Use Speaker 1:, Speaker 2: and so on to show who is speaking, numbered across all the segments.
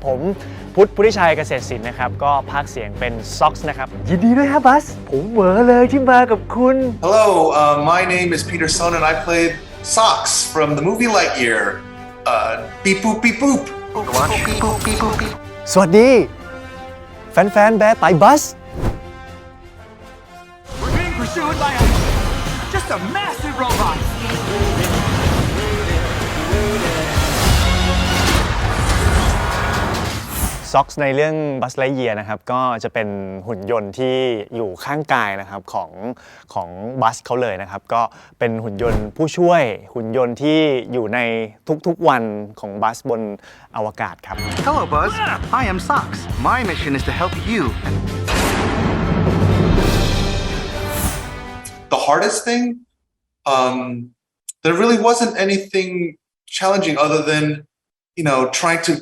Speaker 1: ผมพุทธพุทธิชัยเกษตรศิลป์นะครับก็พากย์เสียงเป็น SOX นะครับ
Speaker 2: ยินดีด้วยครับบัสผมเหวอเลยที่มากับคุณ
Speaker 3: Hello, my name is Peter Sohn and I played SOX from the movie Lightyear. Beep boop beep boop.
Speaker 2: สวัสดีแฟนๆแบร์ไตบัส
Speaker 4: We're being pursued by just a massive robot.
Speaker 1: SOX ในเรื่อง Buzz Lightyear นะครับก็จะเป็นหุ่นยนต์ที่อยู่ข้างกายนะครับของบัสเขาเลยนะครับก็เป็นหุ่นยนต์ผู้ช่วยหุ่นยนต์ที่อยู่ในทุกๆวันของบัสบนอวกาศครับ
Speaker 5: Hello, Buzz. I am SOX. My mission is to help you.
Speaker 3: The hardest thing, there really wasn't anything challenging other than, trying to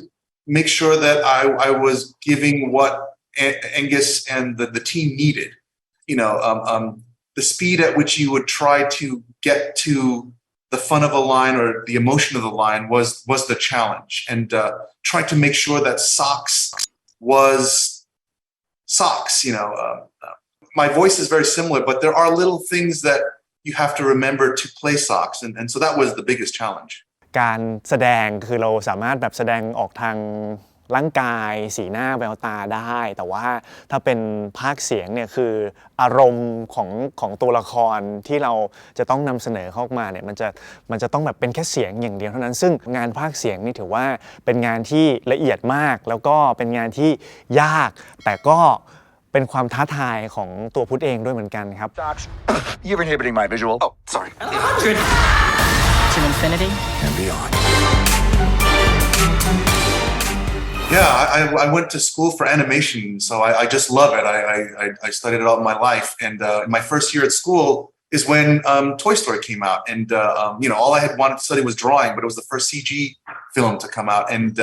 Speaker 3: make sure that I was giving what Angus and the team needed. The speed at which you would try to get to the fun of a line or the emotion of the line was the challenge. And trying to make sure that SOX was SOX. My voice is very similar, but there are little things that you have to remember to play SOX. And so that was the biggest challenge.
Speaker 1: การแสดงคือเราสามารถแบบแสดงออกทางร่างกายสีหน้าแววตาได้แต่ว่าถ้าเป็นพากย์เสียงเนี่ยคืออารมณ์ของตัวละครที่เราจะต้องนำเสนอเข้ามาเนี่ยมันจะต้องแบบเป็นแค่เสียงอย่างเดียวเท่านั้นซึ่งงานพากย์เสียงนี่ถือว่าเป็นงานที่ละเอียดมากแล้วก็เป็นงานที่ยากแต่ก็เป็นความท้าทายของตัวพุทธเองด้วยเหมือนกันครับ
Speaker 5: You're inhibiting my visual. Oh, sorry.
Speaker 6: To infinity
Speaker 5: And beyond.
Speaker 3: Yeah, I went to school for animation, so I just love it. I studied it all my life, and my first year at school is when Toy Story came out, and all I had wanted to study was drawing, but it was the first CG film to come out, and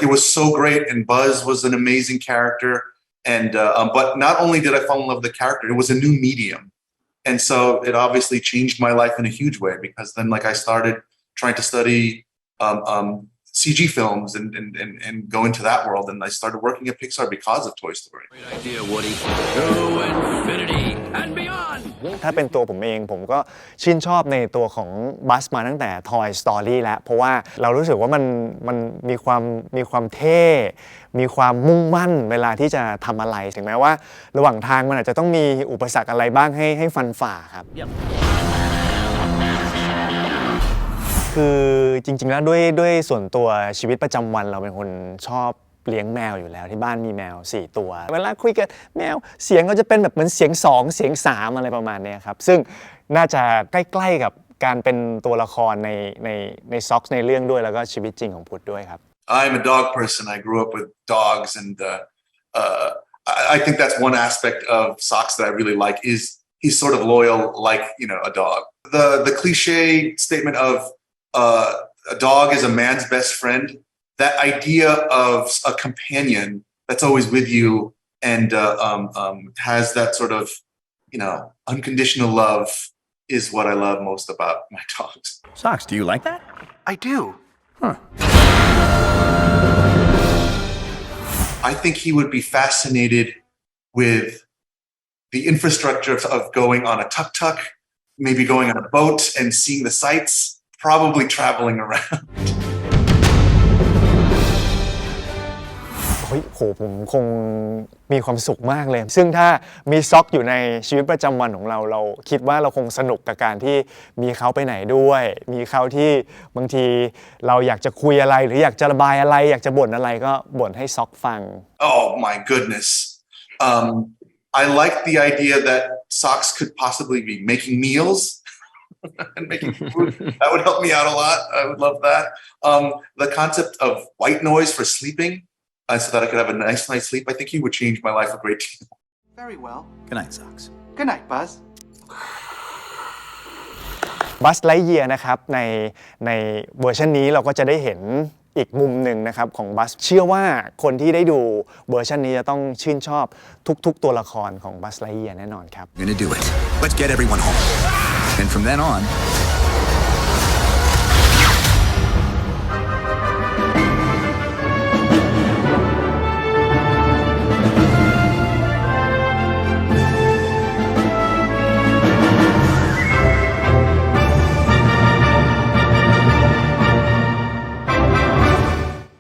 Speaker 3: it was so great, and Buzz was an amazing character, and but not only did I fall in love with the character, it was a new medium, and so it obviously changed my life in a huge way because then I started trying to study CG films and go into that world, and I started working at Pixar because of Toy Story.
Speaker 4: Great idea, Woody. To infinity and beyond.
Speaker 1: ถ้าเป็นตัวผมเองผมก็ชื่นชอบในตัวของบัสมาตั้งแต่ Toy Story แล้วเพราะว่าเรารู้สึกว่ามันมีความเท่มีความมุ่งมั่นเวลาที่จะทำอะไรถึงแม้ว่าระหว่างทางมันอาจจะต้องมีอุปสรรคอะไรบ้างให้ฟันฝ่าครับ คือจริงๆแล้วด้วยส่วนตัวชีวิตประจำวันเราเป็นคนชอบเลี้ยงแมวอยู่แล้วที่บ้านมีแมว4ตัวเวลาคุยกับแมวเสียงก็จะเป็นแบบเหมือนเสียง2เสียง3อะไรประมาณนี้ครับซึ่งน่าจะใกล้ๆกับการเป็นตัวละครในซ็อกในเรื่องด้วยแล้วก็ชีวิตจริงของพุทธด้วยครับ
Speaker 3: I'm a dog person. I grew up with dogs, and I think that's one aspect of SOX that I really like is he's sort of loyal like a dog. The cliche statement of a dog is a man's best friend. That idea of a companion that's always with you and has that sort of, unconditional love is what I love most about my dogs.
Speaker 5: SOX, do you like that? I do. Huh.
Speaker 3: I think he would be fascinated with the infrastructure of going on a tuk-tuk, maybe going on a boat and seeing the sights.Probably traveling around.
Speaker 1: ผมคงมีความสุขมากเลยซึ่งถ้ามีซ็อกอยู่ในชีวิตประจำวันของเราคิดว่าเราคงสนุกกับการที่มีเขาไปไหนด้วยมีเขาที่บางทีเราอยากจะคุยอะไรหรืออยากจะระบายอะไรอยากจะบ่นอะไรก็บ่นให้ซ็อกฟัง
Speaker 3: Oh my goodness. I like the idea that SOX could possibly be making meals.and making food. That would help me out a lot. I would love that. The concept of white noise for sleeping so that I could have a nice night's sleep, I think he would change my life a great deal.
Speaker 5: Very well.
Speaker 6: Good night, SOX.
Speaker 5: Good night, Buzz.
Speaker 1: Buzz Lightyear นะครับในเวอร์ชันนี้เราก็จะได้เห็นอีกมุมหนึ่งนะครับของบัสเชื่อว่าคนที่ได้ดูเวอร์ชันนี้จะต้องชื่นชอบทุกๆตัวละครของ Buzz Lightyear แน่นอนครับ
Speaker 5: We're gonna do it. Let's get everyone home. And from then on,